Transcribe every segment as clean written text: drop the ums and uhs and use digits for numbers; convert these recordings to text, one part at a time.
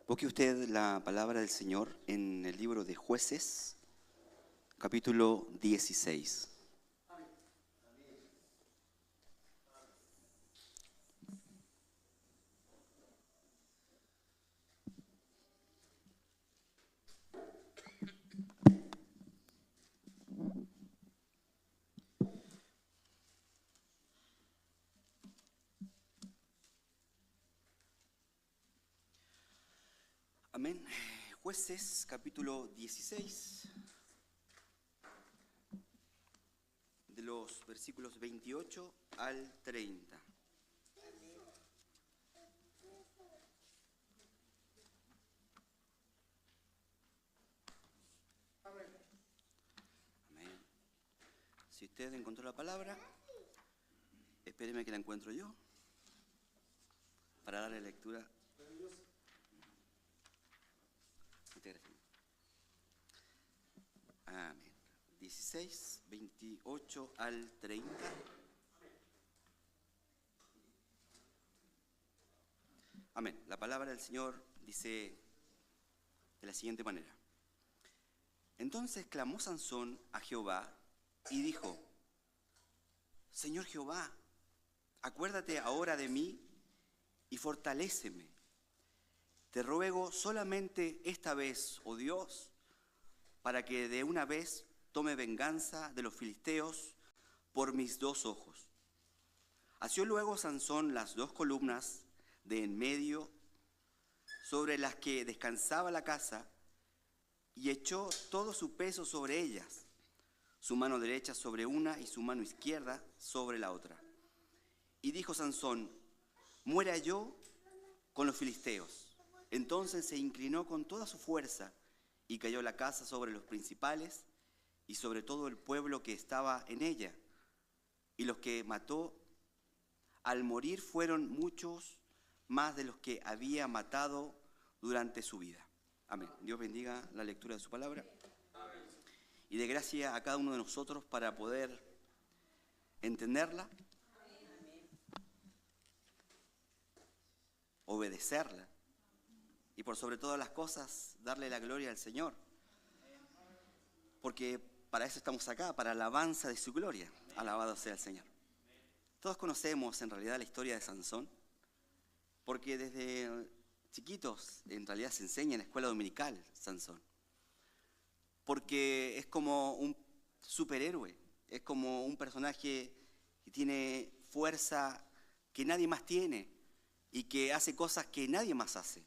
Busque usted la palabra del Señor en el libro de Jueces, capítulo 16. Amén. Jueces, capítulo 16, de los versículos 28 al 30. Amén. Si usted encontró la palabra, espéreme que la encuentro yo para darle lectura. Amén. 16, 28 al 30. Amén. La palabra del Señor dice de la siguiente manera. Entonces clamó Sansón a Jehová y dijo: Señor Jehová, acuérdate ahora de mí y fortaléceme. Te ruego solamente esta vez, oh Dios, para que de una vez tome venganza de los filisteos por mis dos ojos. Asió luego Sansón las dos columnas de en medio sobre las que descansaba la casa y echó todo su peso sobre ellas, su mano derecha sobre una y su mano izquierda sobre la otra. Y dijo Sansón: muera yo con los filisteos. Entonces se inclinó con toda su fuerza y cayó la casa sobre los principales y sobre todo el pueblo que estaba en ella. Y los que mató al morir fueron muchos más de los que había matado durante su vida. Amén. Dios bendiga la lectura de su palabra. Amén. Y dé gracia a cada uno de nosotros para poder entenderla, amén, obedecerla y por sobre todas las cosas darle la gloria al Señor. Porque para eso estamos acá, para alabanza de su gloria. Alabado sea el Señor. Todos conocemos en realidad la historia de Sansón, porque desde chiquitos en realidad se enseña en la escuela dominical Sansón. Porque es como un superhéroe, es como un personaje que tiene fuerza que nadie más tiene y que hace cosas que nadie más hace.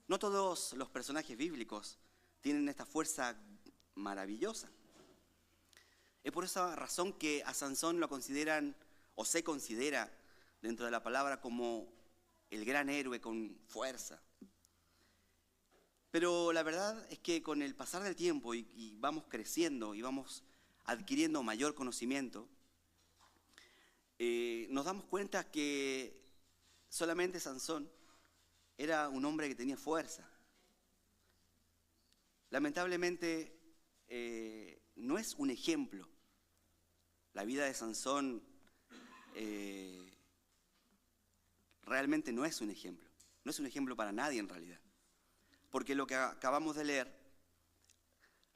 No todos los personajes bíblicos tienen esta fuerza maravillosa. Es por esa razón que a Sansón lo consideran, o se considera dentro de la palabra, como el gran héroe con fuerza. Pero la verdad es que con el pasar del tiempo y vamos creciendo y vamos adquiriendo mayor conocimiento, nos damos cuenta que solamente Sansón era un hombre que tenía fuerza. Lamentablemente no es un ejemplo. La vida de Sansón realmente no es un ejemplo. No es un ejemplo para nadie en realidad. Porque lo que acabamos de leer,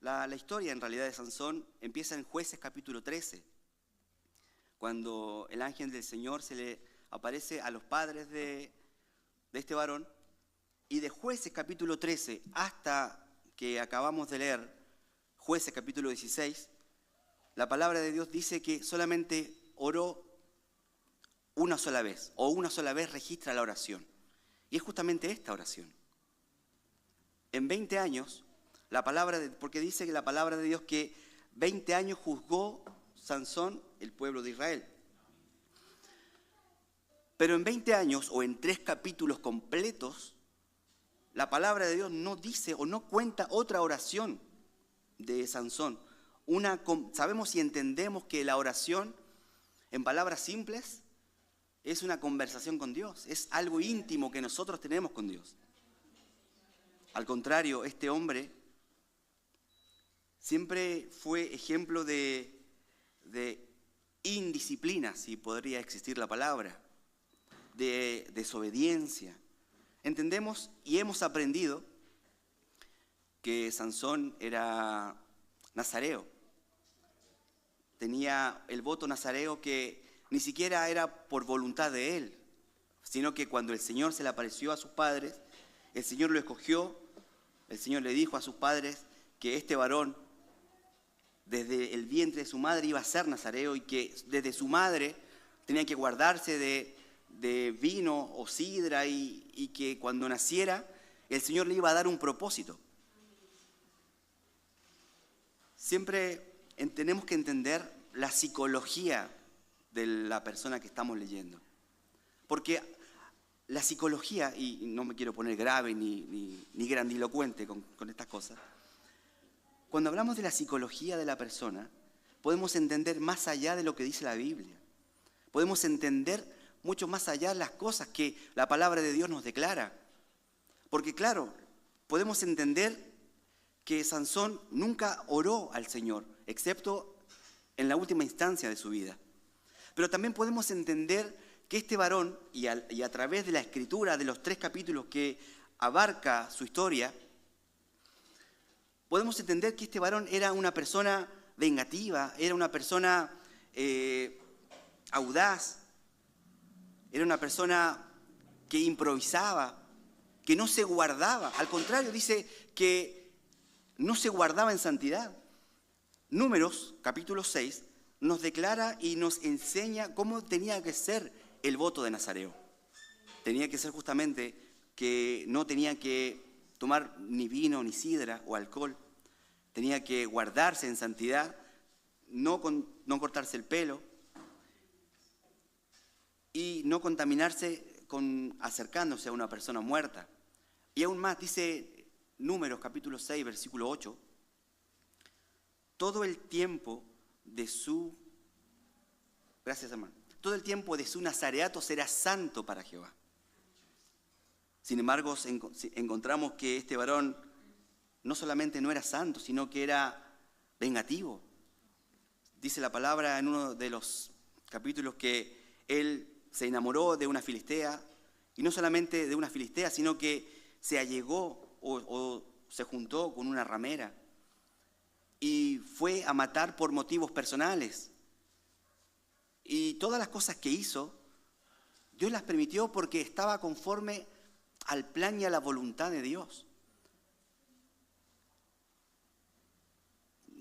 la historia en realidad de Sansón empieza en Jueces capítulo 13, cuando el ángel del Señor se le aparece a los padres de este varón, y de Jueces capítulo 13 hasta que acabamos de leer Jueces capítulo 16, la palabra de Dios dice que solamente oró una sola vez, o una sola vez registra la oración. Y es justamente esta oración. En 20 años, porque dice que la palabra de Dios que 20 años juzgó Sansón el pueblo de Israel. Pero en 20 años, o en 3 capítulos completos, la palabra de Dios no dice o no cuenta otra oración de Sansón. Sabemos y entendemos que la oración, en palabras simples, es una conversación con Dios, es algo íntimo que nosotros tenemos con Dios. Al contrario, este hombre siempre fue ejemplo de indisciplina, si podría existir la palabra, de desobediencia, entendemos y hemos aprendido que Sansón era nazareo. Tenía el voto nazareo que ni siquiera era por voluntad de él, sino que cuando el Señor se le apareció a sus padres, el Señor lo escogió, el Señor le dijo a sus padres que este varón desde el vientre de su madre iba a ser nazareo y que desde su madre tenía que guardarse de vino o sidra y que cuando naciera el Señor le iba a dar un propósito. Siempre tenemos que entender la psicología de la persona que estamos leyendo. Porque la psicología, y no me quiero poner grave ni grandilocuente con estas cosas, cuando hablamos de la psicología de la persona, podemos entender más allá de lo que dice la Biblia. Podemos entender mucho más allá las cosas que la palabra de Dios nos declara. Porque claro, podemos entender que Sansón nunca oró al Señor, excepto en la última instancia de su vida. Pero también podemos entender que este varón, y a través de la escritura de los 3 capítulos que abarca su historia, podemos entender que este varón era una persona vengativa, era una persona audaz, era una persona que improvisaba, que no se guardaba. Al contrario, dice que no se guardaba en santidad. Números, capítulo 6, nos declara y nos enseña cómo tenía que ser el voto de nazareo. Tenía que ser justamente que no tenía que tomar ni vino, ni sidra o alcohol. Tenía que guardarse en santidad, no cortarse el pelo y no contaminarse acercándose a una persona muerta. Y aún más, dice Números capítulo 6, versículo 8, todo el tiempo de su nazareato será santo para Jehová. Sin embargo, encontramos que este varón no solamente no era santo, sino que era vengativo. Dice la palabra en uno de los capítulos que él se enamoró de una filistea, y no solamente de una filistea, sino que se allegó o se juntó con una ramera y fue a matar por motivos personales. Y todas las cosas que hizo, Dios las permitió porque estaba conforme al plan y a la voluntad de Dios.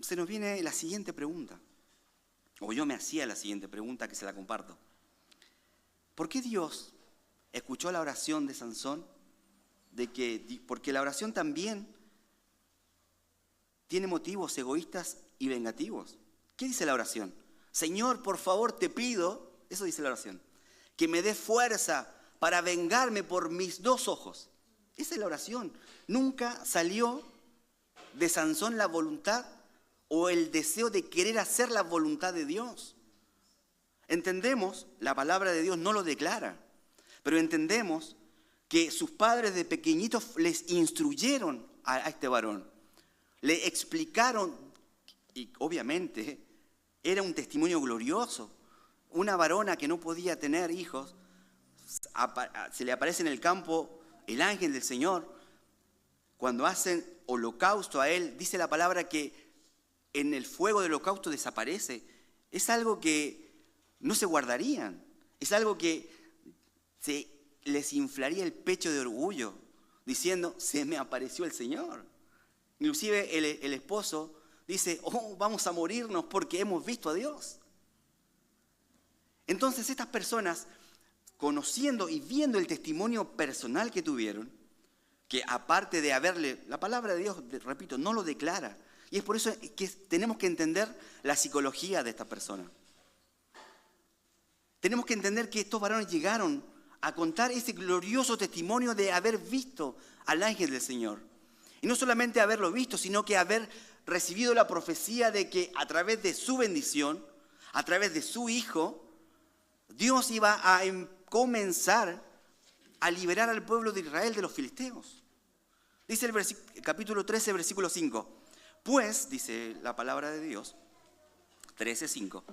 Se nos viene la siguiente pregunta, o yo me hacía la siguiente pregunta que se la comparto. ¿Por qué Dios escuchó la oración de Sansón? Porque la oración también tiene motivos egoístas y vengativos. ¿Qué dice la oración? Señor, por favor, te pido, eso dice la oración, que me dé fuerza para vengarme por mis 2 ojos. Esa es la oración. Nunca salió de Sansón la voluntad o el deseo de querer hacer la voluntad de Dios. Entendemos, la palabra de Dios no lo declara, pero entendemos que sus padres de pequeñitos les instruyeron a este varón. Le explicaron, y obviamente era un testimonio glorioso. Una varona que no podía tener hijos, se le aparece en el campo el ángel del Señor. Cuando hacen holocausto a él, dice la palabra que en el fuego del holocausto desaparece. Es algo que no se guardarían. Es algo que les inflaría el pecho de orgullo, diciendo, se me apareció el Señor. Inclusive el esposo dice, vamos a morirnos porque hemos visto a Dios. Entonces estas personas, conociendo y viendo el testimonio personal que tuvieron, que aparte de la palabra de Dios, repito, no lo declara. Y es por eso que tenemos que entender la psicología de esta persona. Tenemos que entender que estos varones llegaron a contar ese glorioso testimonio de haber visto al ángel del Señor. Y no solamente haberlo visto, sino que haber recibido la profecía de que a través de su bendición, a través de su hijo, Dios iba a comenzar a liberar al pueblo de Israel de los filisteos. Dice el capítulo 13, versículo 5. Pues, dice la palabra de Dios, 13:5.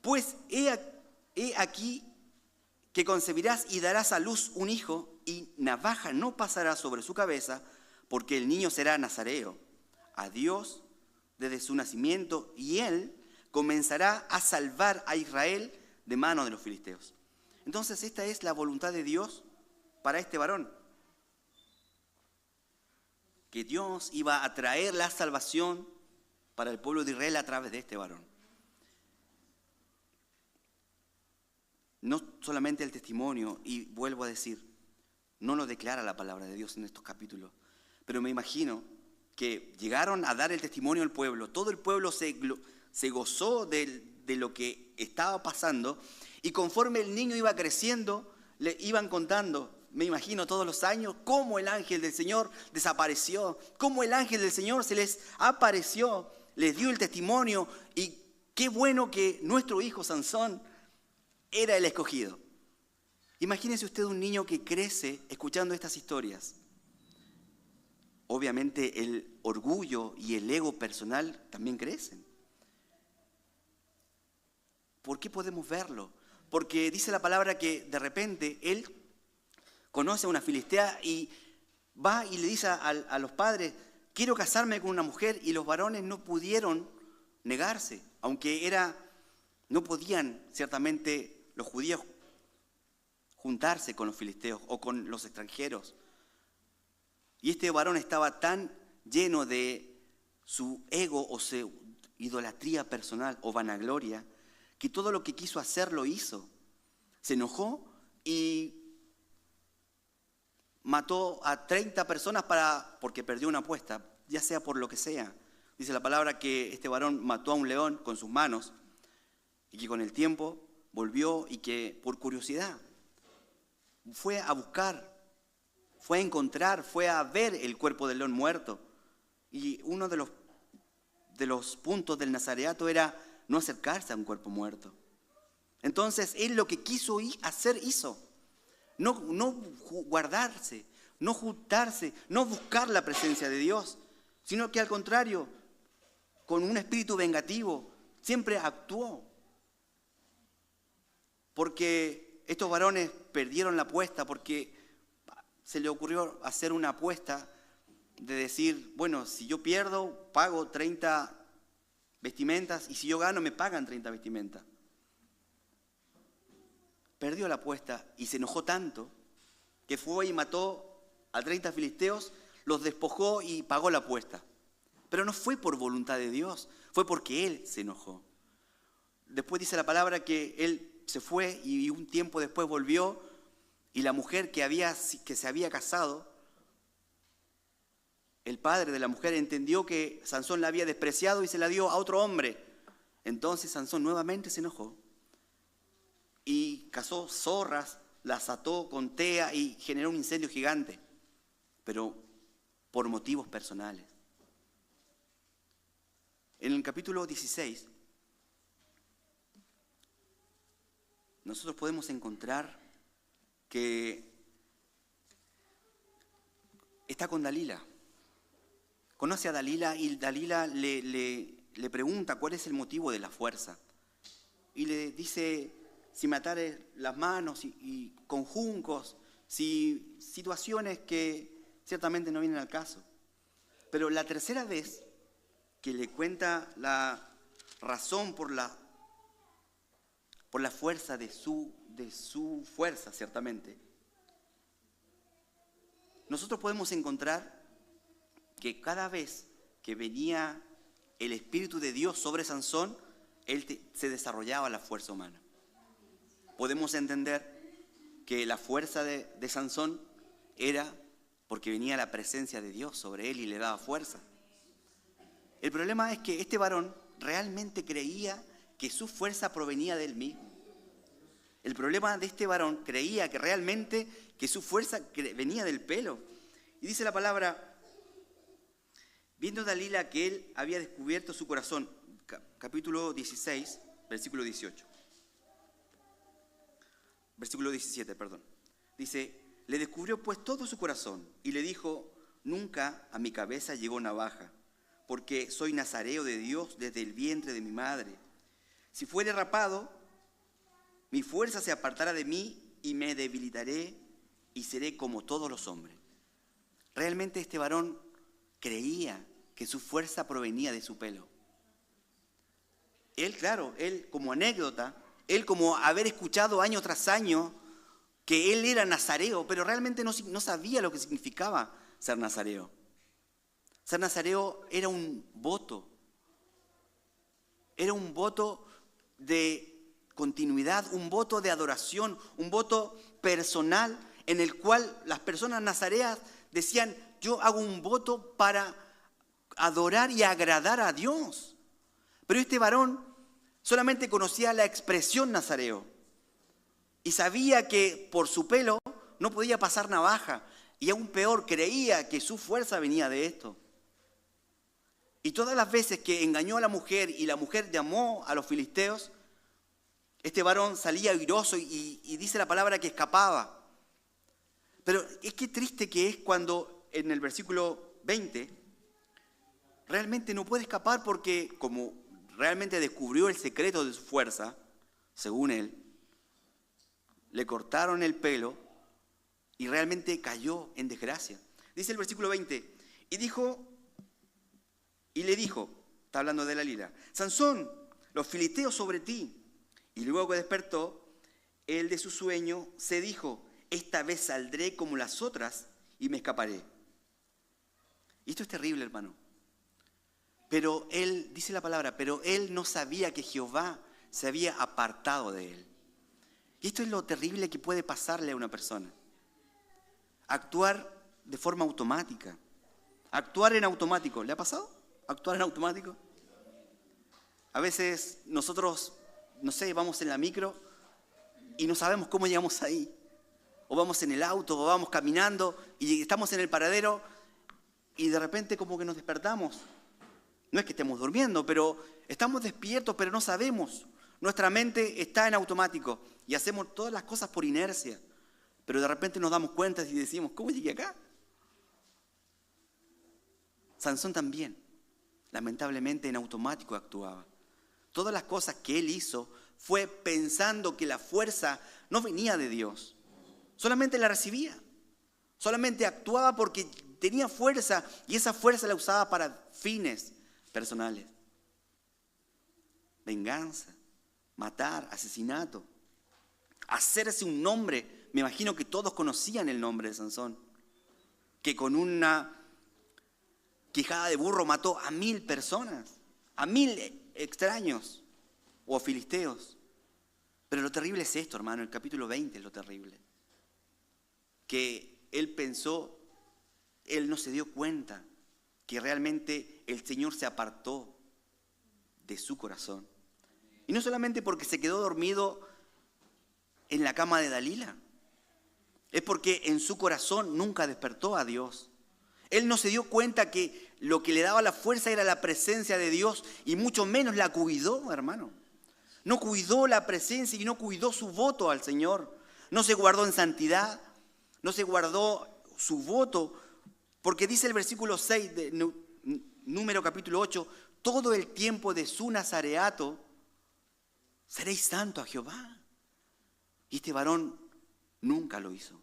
Pues he aquí que concebirás y darás a luz un hijo, y navaja no pasará sobre su cabeza, porque el niño será nazareo a Dios desde su nacimiento, y él comenzará a salvar a Israel de manos de los filisteos. Entonces esta es la voluntad de Dios para este varón, que Dios iba a traer la salvación para el pueblo de Israel a través de este varón. No solamente el testimonio, y vuelvo a decir, no lo declara la palabra de Dios en estos capítulos, pero me imagino que llegaron a dar el testimonio al pueblo, todo el pueblo se gozó de lo que estaba pasando, y conforme el niño iba creciendo, le iban contando, me imagino todos los años, cómo el ángel del Señor desapareció, cómo el ángel del Señor se les apareció, les dio el testimonio, y qué bueno que nuestro hijo Sansón era el escogido. Imagínese usted un niño que crece escuchando estas historias. Obviamente el orgullo y el ego personal también crecen. ¿Por qué podemos verlo? Porque dice la palabra que de repente él conoce a una filistea y va y le dice a los padres, quiero casarme con una mujer, y los varones no pudieron negarse, aunque no podían ciertamente los judíos juntarse con los filisteos o con los extranjeros. Y este varón estaba tan lleno de su ego o su idolatría personal o vanagloria, que todo lo que quiso hacer lo hizo. Se enojó y mató a 30 personas porque perdió una apuesta, ya sea por lo que sea. Dice la palabra que este varón mató a un león con sus manos, y que con el tiempo volvió y que por curiosidad fue a buscar, fue a encontrar, fue a ver el cuerpo del león muerto. Y uno de los puntos del nazareato era no acercarse a un cuerpo muerto. Entonces él lo que quiso hacer hizo. No guardarse, no juntarse, no buscar la presencia de Dios, sino que al contrario, con un espíritu vengativo, siempre actuó. Porque estos varones perdieron la apuesta, porque se le ocurrió hacer una apuesta de decir, bueno, si yo pierdo, pago 30 vestimentas, y si yo gano, me pagan 30 vestimentas. Perdió la apuesta y se enojó tanto que fue y mató a 30 filisteos, los despojó y pagó la apuesta. Pero no fue por voluntad de Dios, fue porque él se enojó. Después dice la palabra que él se fue y un tiempo después volvió, y la mujer que se había casado, el padre de la mujer entendió que Sansón la había despreciado y se la dio a otro hombre. Entonces Sansón nuevamente se enojó y cazó zorras, las ató con tea y generó un incendio gigante, pero por motivos personales. En el capítulo 16, nosotros podemos encontrar que está con Dalila. Conoce a Dalila y Dalila le pregunta cuál es el motivo de la fuerza. Y le dice, si me atares las manos y con juncos, si situaciones que ciertamente no vienen al caso. Pero la tercera vez que le cuenta la razón por la fuerza de su fuerza, ciertamente, nosotros podemos encontrar que cada vez que venía el Espíritu de Dios sobre Sansón, se desarrollaba la fuerza humana. Podemos entender que la fuerza de Sansón era porque venía la presencia de Dios sobre él y le daba fuerza. El problema es que este varón realmente creía que su fuerza provenía de él mismo. El problema de este varón creía que realmente que su fuerza venía del pelo. Y dice la palabra, viendo Dalila que él había descubierto su corazón, capítulo 16, versículo 18. Versículo 17, perdón. Dice, le descubrió pues todo su corazón y le dijo, nunca a mi cabeza llegó navaja, porque soy nazareo de Dios desde el vientre de mi madre. Si fuere rapado, mi fuerza se apartará de mí y me debilitaré y seré como todos los hombres. Realmente este varón creía que su fuerza provenía de su pelo. Él, claro, él como anécdota, él como haber escuchado año tras año que él era nazareo, pero realmente no sabía lo que significaba ser nazareo. Ser nazareo era un voto de continuidad, un voto de adoración, un voto personal en el cual las personas nazareas decían, yo hago un voto para adorar y agradar a Dios. Pero este varón solamente conocía la expresión nazareo y sabía que por su pelo no podía pasar navaja y aún peor, creía que su fuerza venía de esto. Y todas las veces que engañó a la mujer y la mujer llamó a los filisteos, este varón salía airoso y dice la palabra que escapaba. Pero es que triste que es cuando en el versículo 20 realmente no puede escapar porque como realmente descubrió el secreto de su fuerza, según él, le cortaron el pelo y realmente cayó en desgracia. Dice el versículo 20, y le dijo, está hablando de Dalila, Sansón, los filisteos sobre ti. Y luego que despertó, él de su sueño se dijo, esta vez saldré como las otras y me escaparé. Y esto es terrible, hermano. Pero él, dice la palabra, pero él no sabía que Jehová se había apartado de él. Y esto es lo terrible que puede pasarle a una persona. Actuar de forma automática. Actuar en automático. ¿Le ha pasado? ¿Actuar en automático? A veces nosotros, no sé, vamos en la micro y no sabemos cómo llegamos ahí. O vamos en el auto, o vamos caminando y estamos en el paradero y de repente como que nos despertamos. No es que estemos durmiendo, pero estamos despiertos, pero no sabemos. Nuestra mente está en automático y hacemos todas las cosas por inercia. Pero de repente nos damos cuenta y decimos, ¿cómo llegué acá? Sansón también, lamentablemente en automático actuaba. Todas las cosas que él hizo fue pensando que la fuerza no venía de Dios. Solamente la recibía. Solamente actuaba porque tenía fuerza y esa fuerza la usaba para fines personales. Venganza, matar, asesinato, hacerse un nombre. Me imagino que todos conocían el nombre de Sansón, que con una quijada de burro mató a 1000 personas, a 1000 extraños o filisteos. Pero lo terrible es esto, hermano, el capítulo 20 es lo terrible. Que él pensó, él no se dio cuenta que realmente el Señor se apartó de su corazón. Y no solamente porque se quedó dormido en la cama de Dalila, es porque en su corazón nunca despertó a Dios. Él no se dio cuenta que lo que le daba la fuerza era la presencia de Dios y mucho menos la cuidó, hermano. No cuidó la presencia y no cuidó su voto al Señor. No se guardó en santidad, no se guardó su voto, porque dice el versículo 6 de Número capítulo 8, todo el tiempo de su nazareato seréis santo a Jehová. Y este varón nunca lo hizo,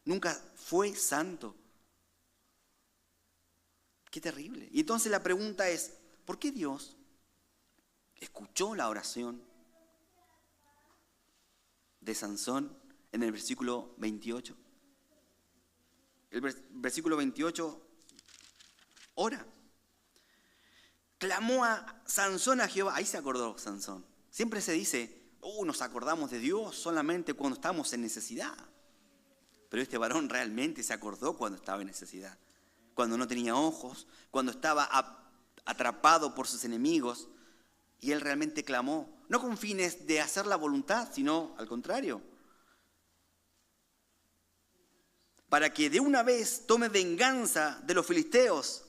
nunca fue santo. Qué terrible. Y entonces la pregunta es, ¿por qué Dios escuchó la oración de Sansón en el versículo 28? El versículo 28 ora. Clamó a Sansón a Jehová. Ahí se acordó Sansón. Siempre se dice, nos acordamos de Dios solamente cuando estamos en necesidad. Pero este varón realmente se acordó cuando estaba en necesidad. Cuando no tenía ojos, cuando estaba atrapado por sus enemigos. Y él realmente clamó, no con fines de hacer la voluntad, sino al contrario. Para que de una vez tome venganza de los filisteos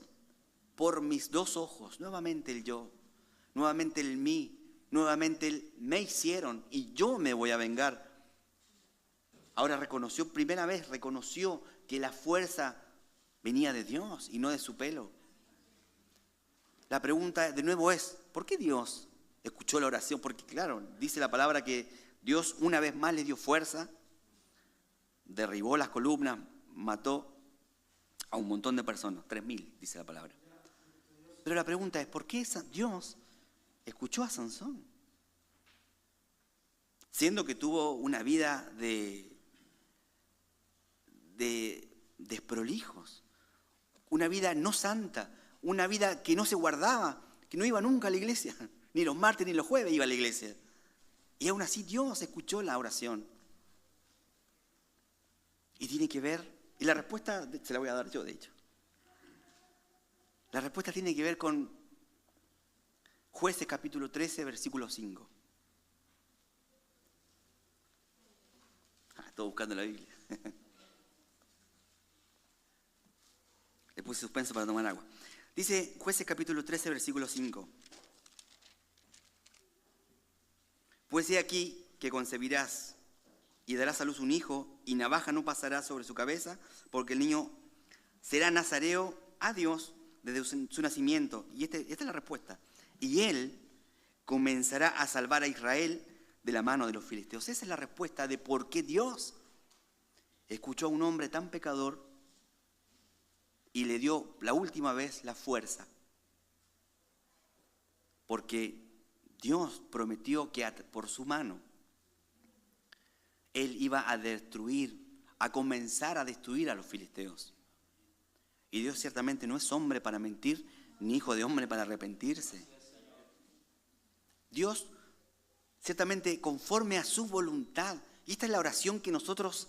por mis 2 ojos. Nuevamente el yo, nuevamente el mí, nuevamente el me hicieron y yo me voy a vengar. Ahora primera vez reconoció que la fuerza venía de Dios y no de su pelo. La pregunta de nuevo es, ¿por qué Dios escuchó la oración? Porque claro, dice la palabra que Dios una vez más le dio fuerza derribó las columnas, mató a un montón de personas, 3.000, dice la palabra. Pero la pregunta es, ¿por qué Dios escuchó a Sansón? Siendo que tuvo una vida de desprolijos, una vida no santa, una vida que no se guardaba, que no iba nunca a la iglesia, ni los martes ni los jueves iba a la iglesia. Y aún así Dios escuchó la oración. Y tiene que ver, y la respuesta se la voy a dar yo, de hecho. La respuesta tiene que ver con Jueces capítulo 13, versículo 5. Estoy buscando la Biblia. Le puse suspenso para tomar agua. Dice Jueces capítulo 13, versículo 5. Pues he aquí que concebirás y darás a luz un hijo, y navaja no pasará sobre su cabeza, porque el niño será nazareo a Dios desde su nacimiento. Y esta es la respuesta. Y él comenzará a salvar a Israel de la mano de los filisteos. Esa es la respuesta de por qué Dios escuchó a un hombre tan pecador y le dio la última vez la fuerza. Porque Dios prometió que por su mano Él iba a destruir, a comenzar a destruir a los filisteos. Y Dios ciertamente no es hombre para mentir, ni hijo de hombre para arrepentirse. Dios ciertamente conforme a su voluntad. Y esta es la oración que nosotros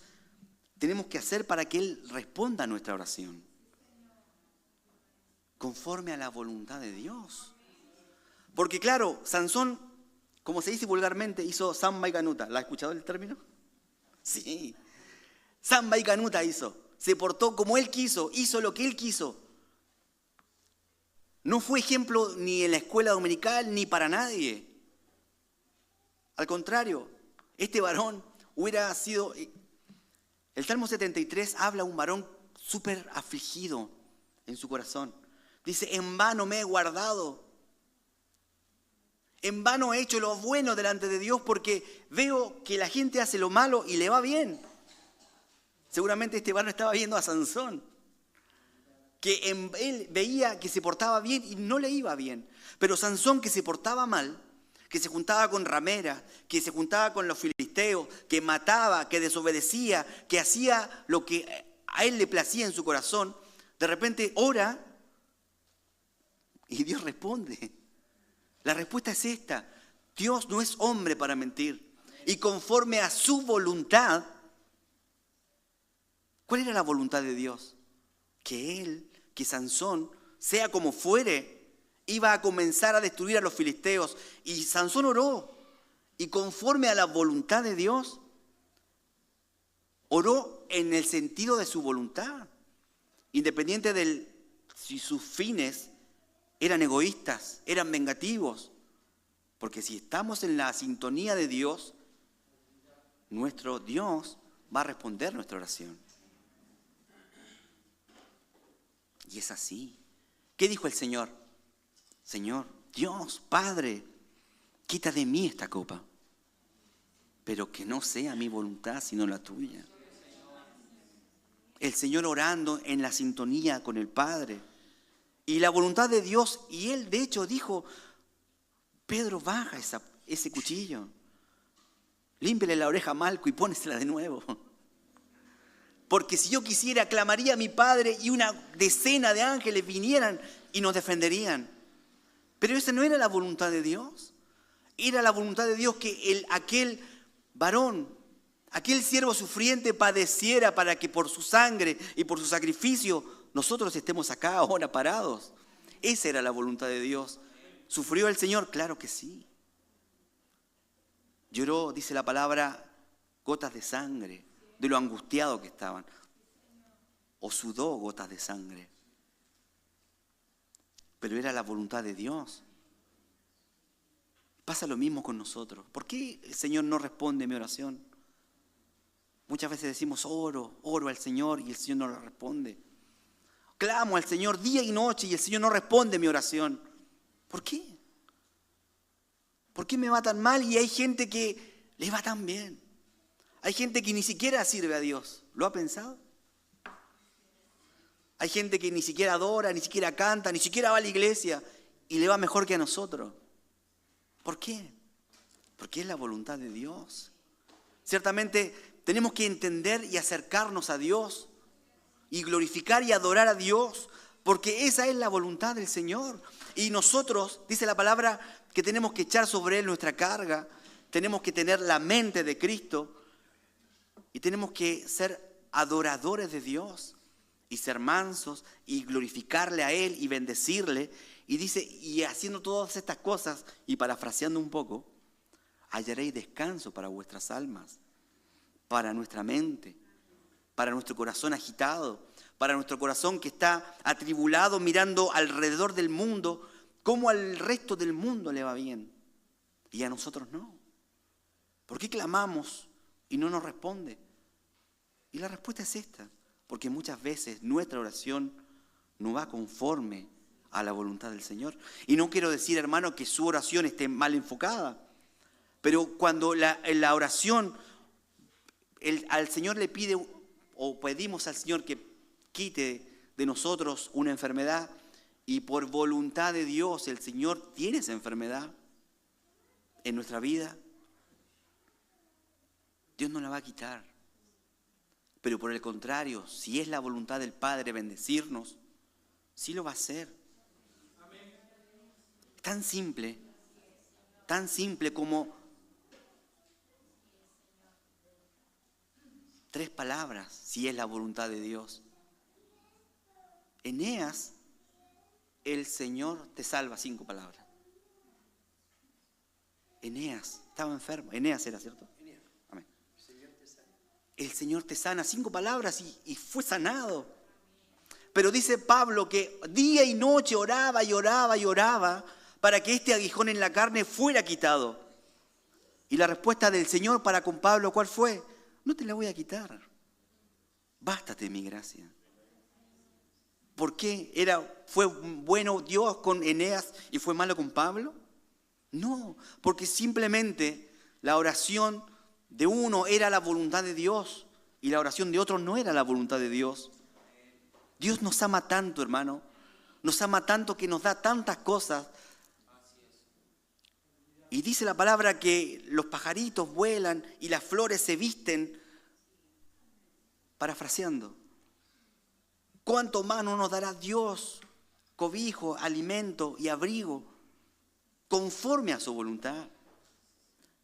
tenemos que hacer para que Él responda a nuestra oración. Conforme a la voluntad de Dios. Porque claro, Sansón, como se dice vulgarmente, hizo samba y canuta. ¿La has escuchado el término? Sí. Samba y canuta hizo. Se portó como él quiso, hizo lo que él quiso. No fue ejemplo ni en la escuela dominical ni para nadie. Al contrario, este varón hubiera sido... El Salmo 73 habla a un varón súper afligido en su corazón. Dice, en vano me he guardado. En vano he hecho lo bueno delante de Dios porque veo que la gente hace lo malo y le va bien. Seguramente este varón estaba viendo a Sansón, que él veía que se portaba bien y no le iba bien. Pero Sansón, que se portaba mal, que se juntaba con rameras, que se juntaba con los filisteos, que mataba, que desobedecía, que hacía lo que a él le placía en su corazón, de repente ora y Dios responde. La respuesta es esta: Dios no es hombre para mentir. Y conforme a su voluntad, ¿cuál era la voluntad de Dios? Que Sansón, sea como fuere, iba a comenzar a destruir a los filisteos. Y Sansón oró. Y conforme a la voluntad de Dios, oró en el sentido de su voluntad. Independiente de si sus fines eran egoístas, eran vengativos. Porque si estamos en la sintonía de Dios, nuestro Dios va a responder nuestra oración. Y es así. ¿Qué dijo el Señor? Señor, Dios, Padre, quita de mí esta copa, pero que no sea mi voluntad sino la tuya. El Señor orando en la sintonía con el Padre. Y la voluntad de Dios, y Él de hecho dijo, Pedro, baja ese cuchillo, límpiale la oreja a Malco y pónesela de nuevo. Porque si yo quisiera, clamaría a mi Padre y una decena de ángeles vinieran y nos defenderían. Pero esa no era la voluntad de Dios. Era la voluntad de Dios que aquel varón, aquel siervo sufriente padeciera para que por su sangre y por su sacrificio nosotros estemos acá ahora parados. Esa era la voluntad de Dios. ¿Sufrió el Señor? Claro que sí. Lloró, dice la palabra, gotas de sangre, de lo angustiado que estaban. O sudó gotas de sangre. Pero era la voluntad de Dios. Pasa lo mismo con nosotros. ¿Por qué el Señor no responde mi oración? Muchas veces decimos, oro al Señor y el Señor no lo responde. Clamo al Señor día y noche y el Señor no responde mi oración. ¿Por qué? ¿Por qué me va tan mal y hay gente que le va tan bien? Hay gente que ni siquiera sirve a Dios. ¿Lo ha pensado? Hay gente que ni siquiera adora, ni siquiera canta, ni siquiera va a la iglesia y le va mejor que a nosotros. ¿Por qué? Porque es la voluntad de Dios. Ciertamente tenemos que entender y acercarnos a Dios y glorificar y adorar a Dios, porque esa es la voluntad del Señor. Y nosotros, dice la palabra, que tenemos que echar sobre Él nuestra carga, tenemos que tener la mente de Cristo y tenemos que ser adoradores de Dios y ser mansos y glorificarle a Él y bendecirle. Y dice, y haciendo todas estas cosas, y parafraseando un poco, hallaréis descanso para vuestras almas, para nuestra mente, para nuestro corazón agitado, para nuestro corazón que está atribulado mirando alrededor del mundo, cómo al resto del mundo le va bien y a nosotros no. ¿Por qué clamamos y no nos responde? Y la respuesta es esta, porque muchas veces nuestra oración no va conforme a la voluntad del Señor. Y no quiero decir, hermano, que su oración esté mal enfocada, pero cuando en la oración al Señor le pide o pedimos al Señor que quite de nosotros una enfermedad y por voluntad de Dios el Señor tiene esa enfermedad en nuestra vida, Dios no la va a quitar. Pero por el contrario, si es la voluntad del Padre bendecirnos, sí lo va a hacer. Tan simple como 3 palabras, si es la voluntad de Dios. Eneas, el Señor te salva, 5 palabras. Eneas, estaba enfermo. Eneas era, ¿cierto? Amén. El Señor te sana, 5 palabras y fue sanado. Pero dice Pablo que día y noche oraba y oraba y oraba para que este aguijón en la carne fuera quitado. Y la respuesta del Señor para con Pablo, ¿cuál fue? No te la voy a quitar. Bástate mi gracia. ¿Por qué? ¿Fue bueno Dios con Eneas y fue malo con Pablo? No, porque simplemente la oración de uno era la voluntad de Dios y la oración de otro no era la voluntad de Dios. Dios nos ama tanto, hermano. Nos ama tanto que nos da tantas cosas. Y dice la palabra que los pajaritos vuelan y las flores se visten, parafraseando. ¿Cuánto más no nos dará Dios cobijo, alimento y abrigo conforme a su voluntad?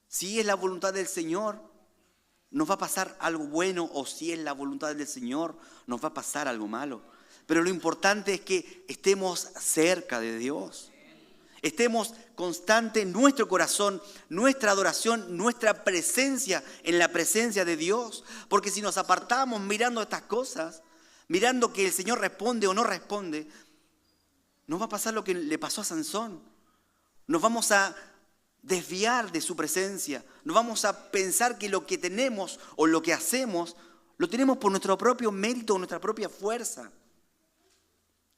Si es la voluntad del Señor, nos va a pasar algo bueno, o si es la voluntad del Señor, nos va a pasar algo malo. Pero lo importante es que estemos cerca de Dios. Estemos constantes en nuestro corazón, nuestra adoración, nuestra presencia en la presencia de Dios. Porque si nos apartamos mirando estas cosas, mirando que el Señor responde o no responde, nos va a pasar lo que le pasó a Sansón. Nos vamos a desviar de su presencia. Nos vamos a pensar que lo que tenemos o lo que hacemos, lo tenemos por nuestro propio mérito o nuestra propia fuerza.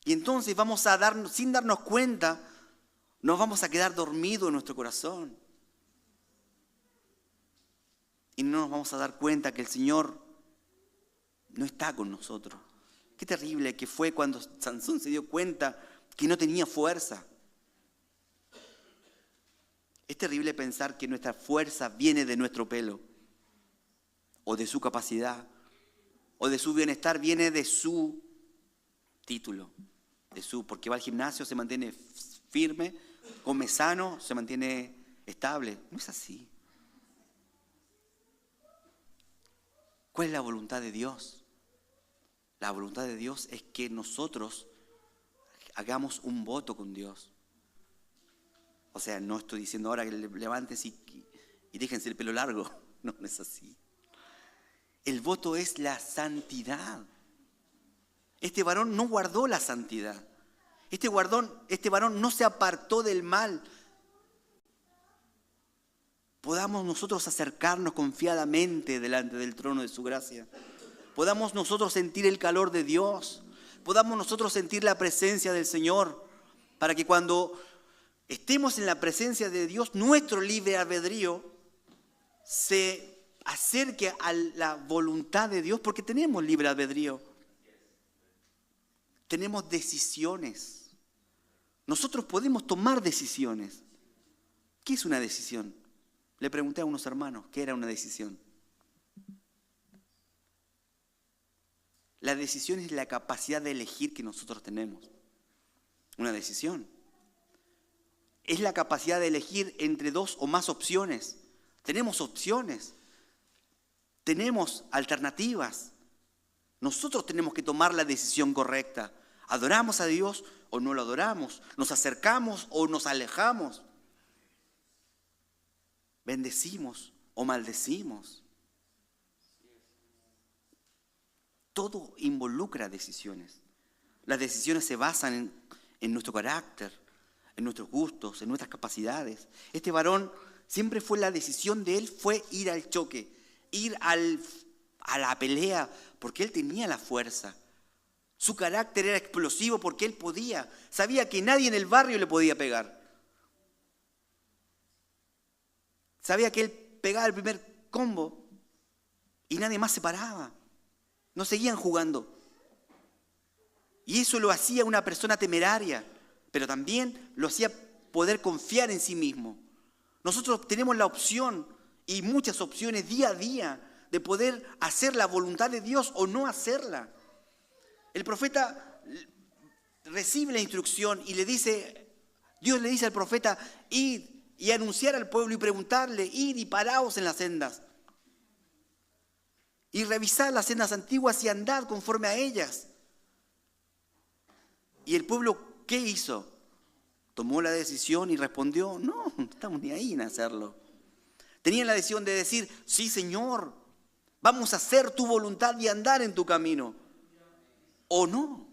Y entonces vamos a darnos, sin darnos cuenta, nos vamos a quedar dormidos en nuestro corazón. Y no nos vamos a dar cuenta que el Señor no está con nosotros. Qué terrible que fue cuando Sansón se dio cuenta que no tenía fuerza. Es terrible pensar que nuestra fuerza viene de nuestro pelo, o de su capacidad, o de su bienestar, viene de su título, porque va al gimnasio, se mantiene firme, come sano, se mantiene estable. No es así. ¿Cuál es la voluntad de Dios? La voluntad de Dios es que nosotros hagamos un voto con Dios. O sea, no estoy diciendo ahora que levantes y déjense el pelo largo. No, no es así. El voto es la santidad. Este varón no guardó la santidad. Este varón no se apartó del mal. Podamos nosotros acercarnos confiadamente delante del trono de su gracia. Podamos nosotros sentir el calor de Dios. Podamos nosotros sentir la presencia del Señor. Para que cuando estemos en la presencia de Dios, nuestro libre albedrío se acerque a la voluntad de Dios, porque tenemos libre albedrío. Tenemos decisiones. Nosotros podemos tomar decisiones. ¿Qué es una decisión? Le pregunté a unos hermanos, ¿qué era una decisión? La decisión es la capacidad de elegir que nosotros tenemos. Una decisión es la capacidad de elegir entre dos o más opciones. Tenemos opciones. Tenemos alternativas. Nosotros tenemos que tomar la decisión correcta. ¿Adoramos a Dios o no lo adoramos? ¿Nos acercamos o nos alejamos? ¿Bendecimos o maldecimos? Todo involucra decisiones. Las decisiones se basan en nuestro carácter, en nuestros gustos, en nuestras capacidades. Este varón, siempre fue la decisión de él, fue ir al choque, ir a la pelea, porque él tenía la fuerza. Su carácter era explosivo porque él podía. Sabía que nadie en el barrio le podía pegar. Sabía que él pegaba el primer combo y nadie más se paraba. No seguían jugando. Y eso lo hacía una persona temeraria, pero también lo hacía poder confiar en sí mismo. Nosotros tenemos la opción, y muchas opciones día a día, de poder hacer la voluntad de Dios o no hacerla. El profeta recibe la instrucción y Dios le dice al profeta, id y anunciar al pueblo y preguntarle, id y paraos en las sendas. Y revisad las sendas antiguas y andad conforme a ellas. ¿Y el pueblo qué hizo? Tomó la decisión y respondió, no estamos ni ahí en hacerlo. Tenían la decisión de decir, sí Señor, vamos a hacer tu voluntad y andar en tu camino. O no.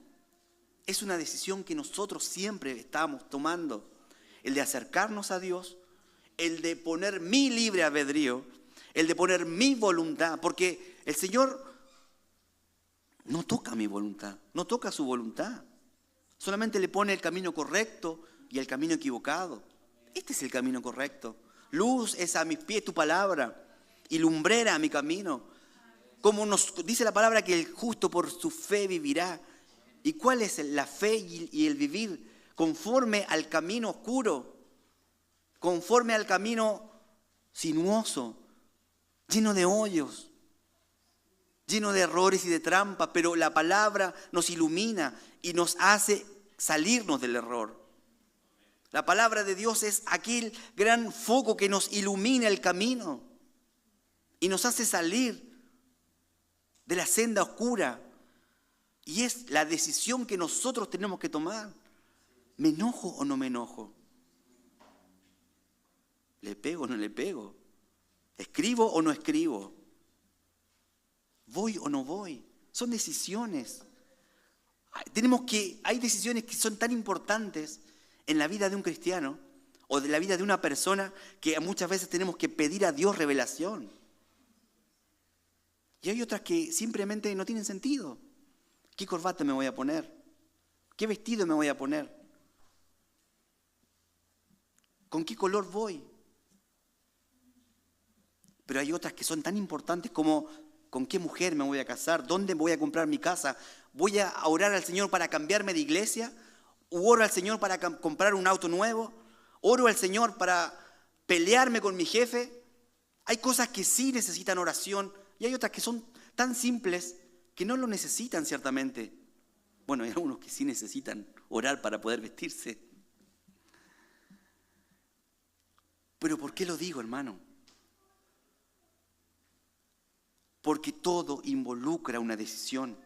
Es una decisión que nosotros siempre estamos tomando. El de acercarnos a Dios, el de poner mi libre albedrío, el de poner mi voluntad, porque el Señor no toca mi voluntad, no toca su voluntad. Solamente le pone el camino correcto y el camino equivocado. Este es el camino correcto. Luz es a mis pies tu palabra y lumbrera a mi camino. Como nos dice la palabra que el justo por su fe vivirá. ¿Y cuál es la fe y el vivir? Conforme al camino oscuro, conforme al camino sinuoso, lleno de hoyos, lleno de errores y de trampas, pero la palabra nos ilumina y nos hace salirnos del error. La palabra de Dios es aquel gran foco que nos ilumina el camino y nos hace salir de la senda oscura. Y es la decisión que nosotros tenemos que tomar. ¿Me enojo o no me enojo? ¿Le pego o no le pego? ¿Escribo o no escribo? ¿Voy o no voy? Son decisiones. Hay decisiones que son tan importantes en la vida de un cristiano o de la vida de una persona que muchas veces tenemos que pedir a Dios revelación. Y hay otras que simplemente no tienen sentido. ¿Qué corbata me voy a poner? ¿Qué vestido me voy a poner? ¿Con qué color voy? Pero hay otras que son tan importantes como ¿con qué mujer me voy a casar? ¿Dónde voy a comprar mi casa? ¿Voy a orar al Señor para cambiarme de iglesia? ¿O oro al Señor para comprar un auto nuevo? ¿Oro al Señor para pelearme con mi jefe? Hay cosas que sí necesitan oración y hay otras que son tan simples que no lo necesitan ciertamente. Bueno, hay algunos que sí necesitan orar para poder vestirse. Pero ¿por qué lo digo, hermano? Porque todo involucra una decisión.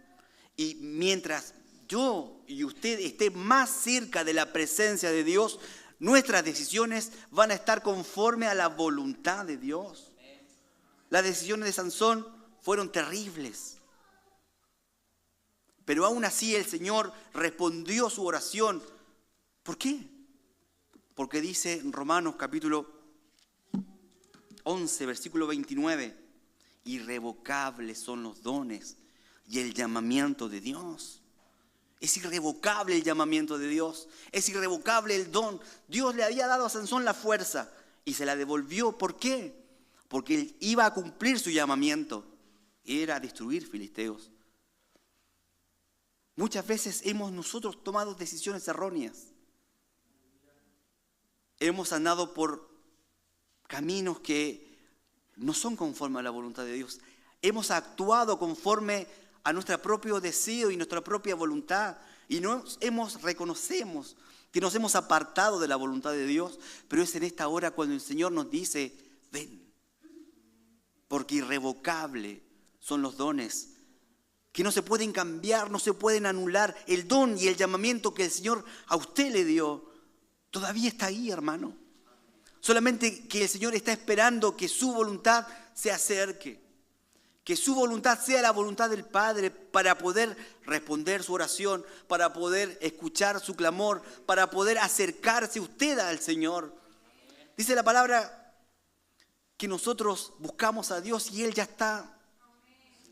Y mientras yo y usted esté más cerca de la presencia de Dios, nuestras decisiones van a estar conforme a la voluntad de Dios. Las decisiones de Sansón fueron terribles. Pero aún así el Señor respondió su oración. ¿Por qué? Porque dice en Romanos capítulo 11, versículo 29, irrevocables son los dones y el llamamiento de Dios. Es irrevocable el llamamiento de Dios, es irrevocable el don. Dios le había dado a Sansón la fuerza y se la devolvió. ¿Por qué? porque él iba a cumplir su llamamiento, era destruir filisteos. Muchas veces hemos nosotros tomado decisiones erróneas. Hemos andado por caminos que no son conforme a la voluntad de Dios. Hemos actuado conforme a nuestro propio deseo y nuestra propia voluntad. Y reconocemos que nos hemos apartado de la voluntad de Dios. Pero es en esta hora cuando el Señor nos dice, ven. Porque irrevocable son los dones que no se pueden cambiar, no se pueden anular. El don y el llamamiento que el Señor a usted le dio todavía está ahí, hermano. Solamente que el Señor está esperando que su voluntad se acerque, que su voluntad sea la voluntad del Padre para poder responder su oración, para poder escuchar su clamor, para poder acercarse usted al Señor. Dice la palabra que nosotros buscamos a Dios y Él ya está,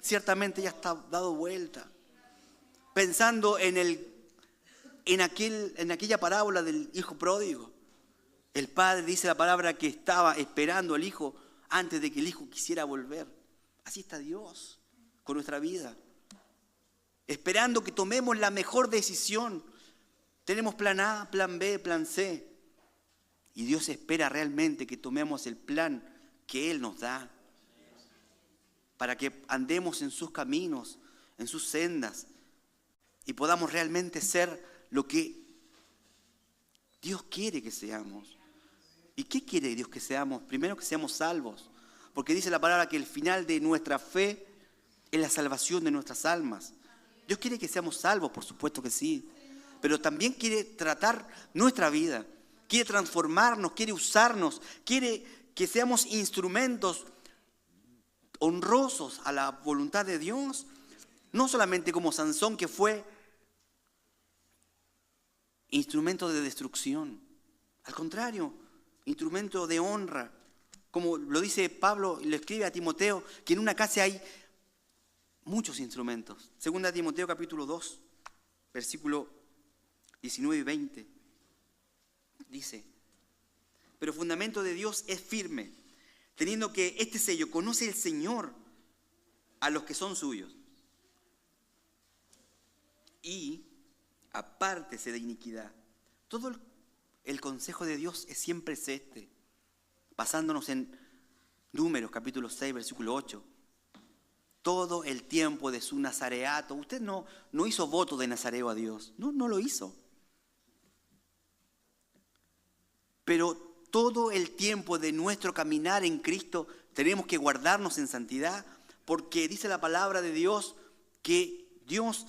ciertamente ya está dado vuelta. Pensando en aquella parábola del hijo pródigo. El padre dice la palabra que estaba esperando al hijo antes de que el hijo quisiera volver. Así está Dios con nuestra vida. Esperando que tomemos la mejor decisión. Tenemos plan A, plan B, plan C. Y Dios espera realmente que tomemos el plan que Él nos da. Para que andemos en sus caminos, en sus sendas. Y podamos realmente ser lo que Dios quiere que seamos. ¿Y qué quiere Dios que seamos? Primero que seamos salvos. Porque dice la palabra que el final de nuestra fe es la salvación de nuestras almas. Dios quiere que seamos salvos, por supuesto que sí. Pero también quiere tratar nuestra vida. Quiere transformarnos, quiere usarnos. Quiere que seamos instrumentos honrosos a la voluntad de Dios. No solamente como Sansón, que fue instrumento de destrucción. Al contrario, instrumento de honra. Como lo dice Pablo y le escribe a Timoteo, que en una casa hay muchos instrumentos. Segunda Timoteo capítulo 2, versículo 19 y 20. Dice, pero el fundamento de Dios es firme, teniendo que este sello conoce el Señor a los que son suyos. Y apártese de iniquidad. Todo el consejo de Dios es siempre este. Basándonos en Números capítulo 6, versículo 8. Todo el tiempo de su nazareato. Usted no hizo voto de nazareo a Dios. No lo hizo. Pero todo el tiempo de nuestro caminar en Cristo tenemos que guardarnos en santidad. Porque dice la palabra de Dios que Dios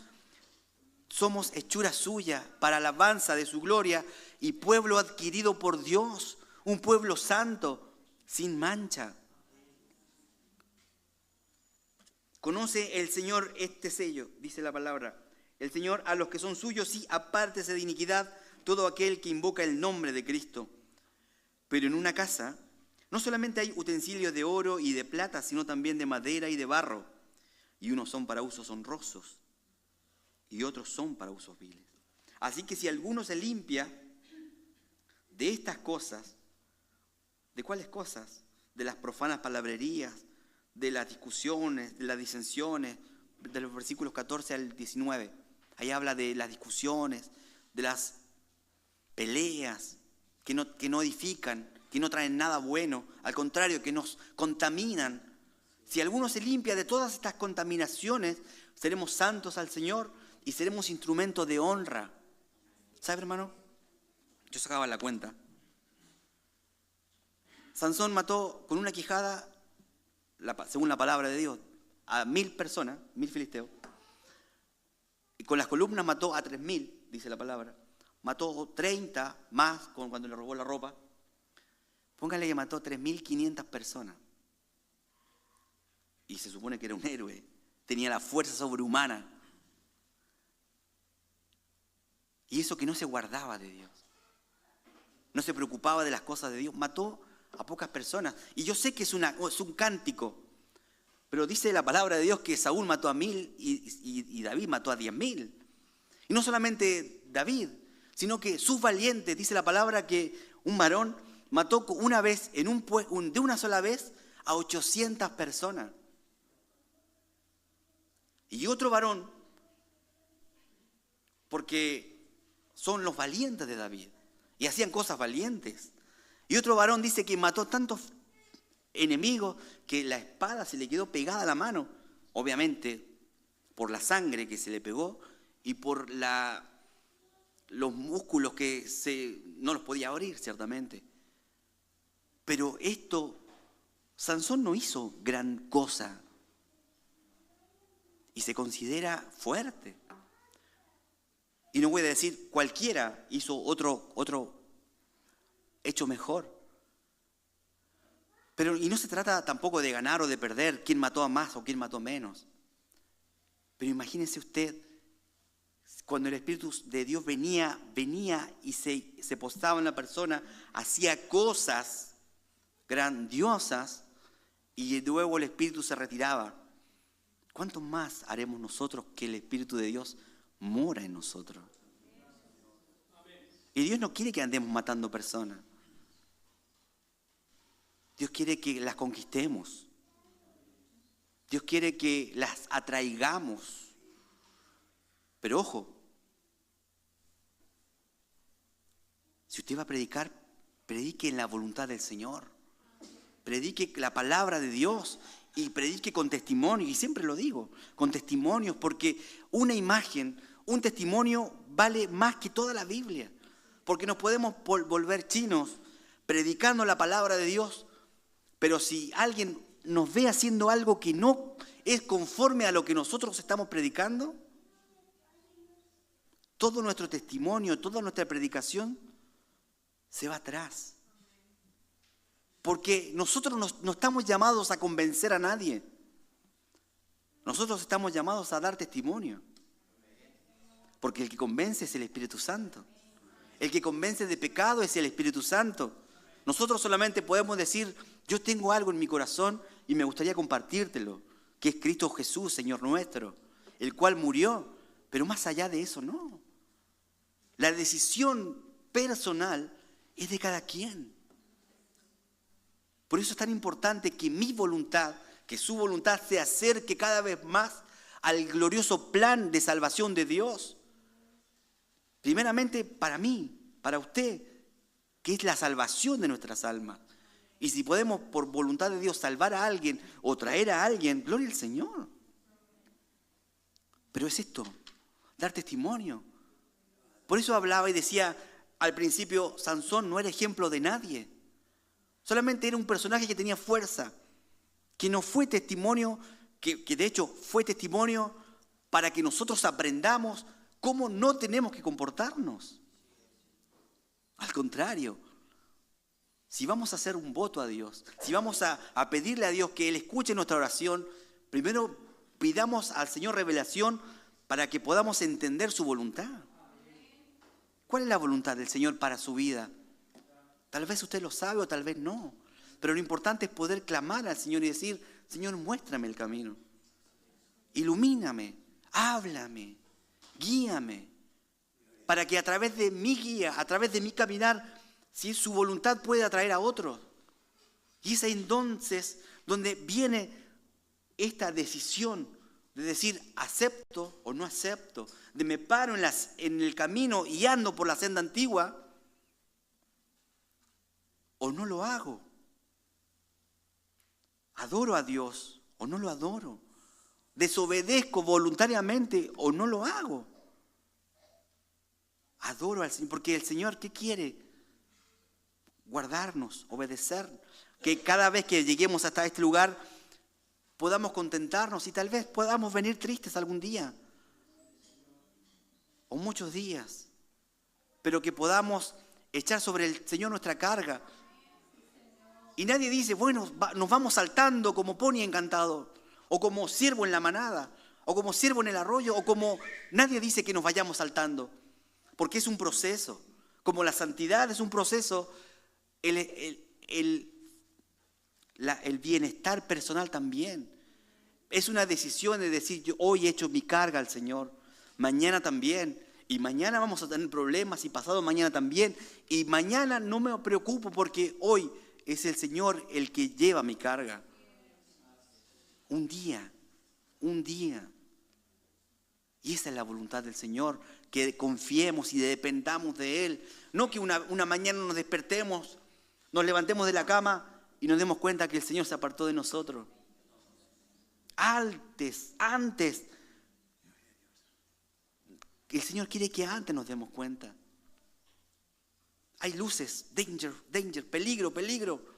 somos hechura suya para alabanza de su gloria y pueblo adquirido por Dios, un pueblo santo, sin mancha. Conoce el Señor este sello, dice la palabra. El Señor a los que son suyos, sí, apártese de iniquidad todo aquel que invoca el nombre de Cristo. Pero en una casa no solamente hay utensilios de oro y de plata, sino también de madera y de barro. Y unos son para usos honrosos y otros son para usos viles. Así que si alguno se limpia de estas cosas, ¿de cuáles cosas? De las profanas palabrerías, de las discusiones, de las disensiones, de los versículos 14 al 19. Ahí habla de las discusiones, de las peleas que no edifican, que no traen nada bueno, al contrario, que nos contaminan. Si alguno se limpia de todas estas contaminaciones, seremos santos al Señor y seremos instrumentos de honra. ¿Sabe, hermano? Yo sacaba la cuenta. Sansón mató con una quijada, según la palabra de Dios, a 1000 personas, 1000 filisteos. Y con las columnas mató a 3000, dice la palabra. Mató 30 más cuando le robó la ropa. Póngale que mató 3500 personas. Y se supone que era un héroe. Tenía la fuerza sobrehumana. Y eso que no se guardaba de Dios. No se preocupaba de las cosas de Dios. Mató a pocas personas. Y yo sé que es un cántico. Pero dice la palabra de Dios que Saúl mató a 1000 y David mató a 10.000. Y no solamente David, sino que sus valientes, dice la palabra que un varón mató una vez, de una sola vez, a 800 personas. Y otro varón, porque son los valientes de David, y hacían cosas valientes. Y otro varón dice que mató tantos enemigos que la espada se le quedó pegada a la mano, obviamente por la sangre que se le pegó y por los músculos que no los podía abrir, ciertamente. Pero Sansón no hizo gran cosa y se considera fuerte. Y no voy a decir cualquiera hizo otro hecho mejor. Y no se trata tampoco de ganar o de perder, quién mató a más o quién mató menos. Pero imagínese usted, cuando el Espíritu de Dios venía y se postaba en la persona, hacía cosas grandiosas y luego el Espíritu se retiraba. ¿Cuánto más haremos nosotros que el Espíritu de Dios mora en nosotros? Y Dios no quiere que andemos matando personas. Dios quiere que las conquistemos. Dios quiere que las atraigamos. Pero ojo, si usted va a predicar, predique en la voluntad del Señor. Predique la palabra de Dios y predique con testimonio. Y siempre lo digo, con testimonios, porque una imagen, un testimonio vale más que toda la Biblia. Porque nos podemos volver chinos predicando la palabra de Dios, pero si alguien nos ve haciendo algo que no es conforme a lo que nosotros estamos predicando, todo nuestro testimonio, toda nuestra predicación se va atrás. Porque nosotros no estamos llamados a convencer a nadie. Nosotros estamos llamados a dar testimonio. Porque el que convence es el Espíritu Santo. El que convence de pecado es el Espíritu Santo. Nosotros solamente podemos decir, yo tengo algo en mi corazón y me gustaría compartírtelo, que es Cristo Jesús, Señor nuestro, el cual murió. Pero más allá de eso, no. La decisión personal es de cada quien. Por eso es tan importante que mi voluntad, que su voluntad se acerque cada vez más al glorioso plan de salvación de Dios. Primeramente para mí, para usted, que es la salvación de nuestras almas. Y si podemos por voluntad de Dios salvar a alguien o traer a alguien, gloria al Señor. Pero es esto, dar testimonio. Por eso hablaba y decía al principio, Sansón no era ejemplo de nadie. Solamente era un personaje que tenía fuerza, que no fue testimonio, que de hecho fue testimonio para que nosotros aprendamos cómo no tenemos que comportarnos. Al contrario, si vamos a hacer un voto a Dios, si vamos a pedirle a Dios que Él escuche nuestra oración, primero pidamos al Señor revelación para que podamos entender su voluntad. ¿Cuál es la voluntad del Señor para su vida? Tal vez usted lo sabe o tal vez no. Pero lo importante es poder clamar al Señor y decir, Señor, muéstrame el camino. Ilumíname, háblame, guíame. Para que a través de mi guía, a través de mi caminar, si su voluntad puede atraer a otros. Y es entonces donde viene esta decisión de decir, acepto o no acepto. De me paro en el camino y ando por la senda antigua, o no lo hago. Adoro a Dios o no lo adoro. Desobedezco voluntariamente o no lo hago. Adoro al Señor, porque el Señor, ¿qué quiere? Guardarnos, obedecer. Que cada vez que lleguemos hasta este lugar podamos contentarnos y tal vez podamos venir tristes algún día. O muchos días. Pero que podamos echar sobre el Señor nuestra carga. Y nadie dice, bueno, nos vamos saltando como pony encantado, o como ciervo en la manada, o como ciervo en el arroyo, o como... Nadie dice que nos vayamos saltando, porque es un proceso. Como la santidad es un proceso, el bienestar personal también. Es una decisión de decir, yo hoy he hecho mi carga al Señor, mañana también, y mañana vamos a tener problemas, y pasado mañana también, y mañana no me preocupo porque hoy es el Señor el que lleva mi carga. Un día. Y esa es la voluntad del Señor, que confiemos y dependamos de Él. No que una mañana nos despertemos, nos levantemos de la cama y nos demos cuenta que el Señor se apartó de nosotros. Antes, el Señor quiere que antes nos demos cuenta. Hay luces, danger, peligro.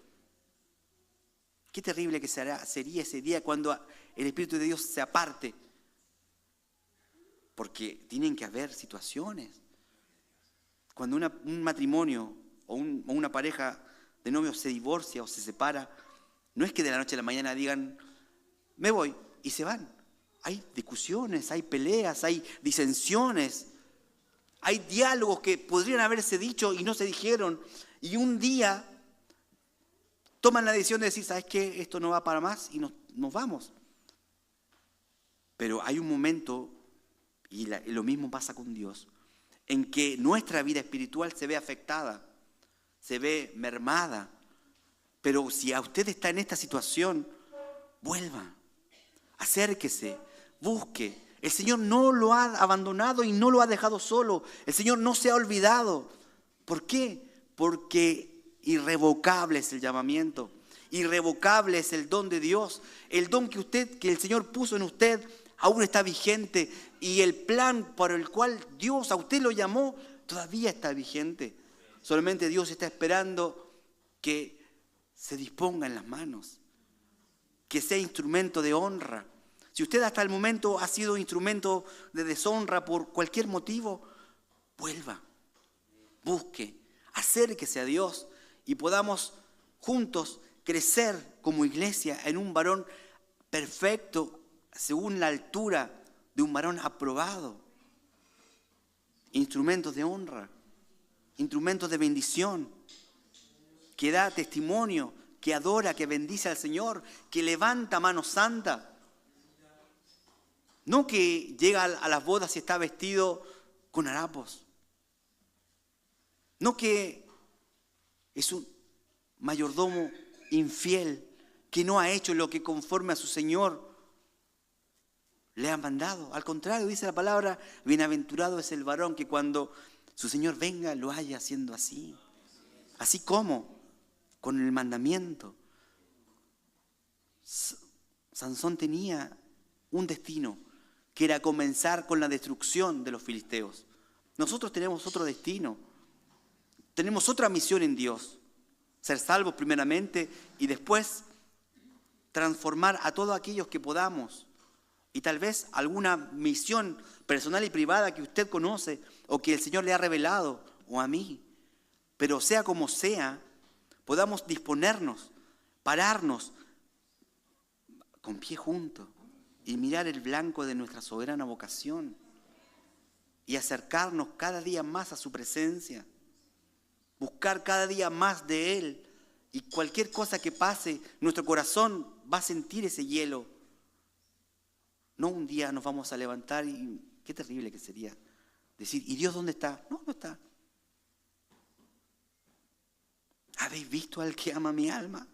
Qué terrible que sería ese día cuando el Espíritu de Dios se aparte. Porque tienen que haber situaciones. Cuando un matrimonio o una pareja de novios se divorcia o se separa, no es que de la noche a la mañana digan, me voy, y se van. Hay discusiones, hay peleas, hay disensiones, hay diálogos que podrían haberse dicho y no se dijeron. Y un día toman la decisión de decir, ¿sabes qué? Esto no va para más y nos vamos. Pero hay un momento, y lo mismo pasa con Dios, en que nuestra vida espiritual se ve afectada, se ve mermada. Pero si a usted está en esta situación, vuelva, acérquese, busque. El Señor no lo ha abandonado y no lo ha dejado solo. El Señor no se ha olvidado. ¿Por qué? Porque irrevocable es el llamamiento, irrevocable es el don de Dios. El don que el Señor puso en usted aún está vigente, y el plan por el cual Dios a usted lo llamó todavía está vigente. Solamente Dios está esperando que se disponga en las manos, que sea instrumento de honra. Si usted hasta el momento ha sido instrumento de deshonra por cualquier motivo, vuelva, busque, acérquese a Dios y podamos juntos crecer como iglesia en un varón perfecto según la altura de un varón aprobado. Instrumentos de honra, instrumentos de bendición, que da testimonio, que adora, que bendice al Señor, que levanta mano santa. No que llega a las bodas y está vestido con harapos. No que es un mayordomo infiel que no ha hecho lo que conforme a su Señor le ha mandado. Al contrario, dice la palabra, bienaventurado es el varón que cuando su Señor venga lo haya haciendo así. Así como con el mandamiento. Sansón tenía un destino, que era comenzar con la destrucción de los filisteos. Nosotros tenemos otro destino, tenemos otra misión en Dios, ser salvos primeramente y después transformar a todos aquellos que podamos, y tal vez alguna misión personal y privada que usted conoce o que el Señor le ha revelado, o a mí. Pero sea como sea, podamos disponernos, pararnos con pie junto y mirar el blanco de nuestra soberana vocación y acercarnos cada día más a su presencia, buscar cada día más de Él, y cualquier cosa que pase, nuestro corazón va a sentir ese hielo. No un día nos vamos a levantar y qué terrible que sería decir, ¿y Dios dónde está? No está. ¿Habéis visto al que ama mi alma?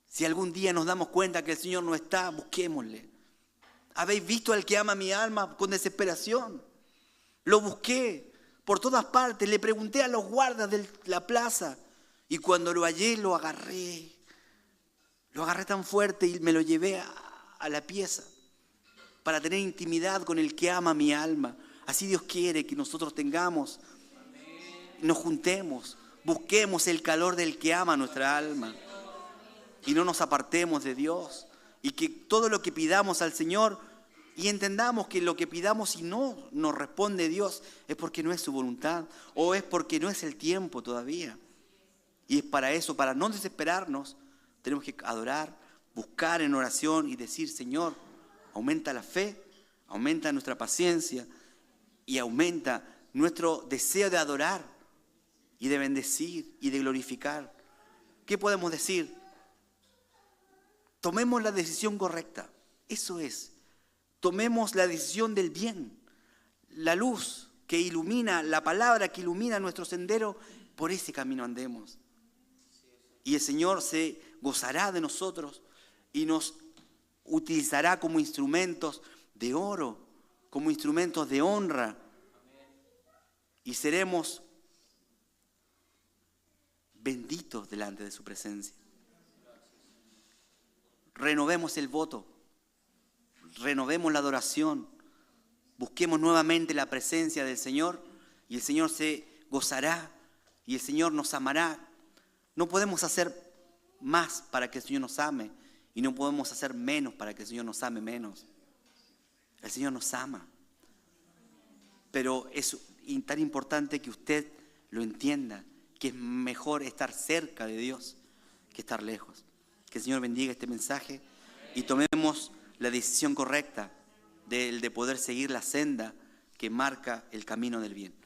Si algún día nos damos cuenta que el Señor no está, busquémosle. ¿Habéis visto al que ama mi alma con desesperación? Lo busqué por todas partes, le pregunté a los guardas de la plaza y cuando lo hallé lo agarré tan fuerte y me lo llevé a la pieza para tener intimidad con el que ama mi alma. Así Dios quiere que nosotros tengamos, nos juntemos, busquemos el calor del que ama nuestra alma y no nos apartemos de Dios, y que todo lo que pidamos al Señor, y entendamos que lo que pidamos y no nos responde Dios es porque no es su voluntad o es porque no es el tiempo todavía. Y es para eso, para no desesperarnos, tenemos que adorar, buscar en oración y decir, Señor, aumenta la fe, aumenta nuestra paciencia y aumenta nuestro deseo de adorar y de bendecir y de glorificar. ¿Qué podemos decir? Tomemos la decisión correcta. Eso es. Tomemos la decisión del bien. La luz que ilumina, la palabra que ilumina nuestro sendero, por ese camino andemos. Y el Señor se gozará de nosotros y nos utilizará como instrumentos de oro, como instrumentos de honra. Y seremos benditos delante de su presencia. Renovemos el voto, renovemos la adoración, busquemos nuevamente la presencia del Señor y el Señor se gozará y el Señor nos amará. No podemos hacer más para que el Señor nos ame y no podemos hacer menos para que el Señor nos ame menos. El Señor nos ama. Pero es tan importante que usted lo entienda, que es mejor estar cerca de Dios que estar lejos. Que el Señor bendiga este mensaje y tomemos la decisión correcta de poder seguir la senda que marca el camino del bien.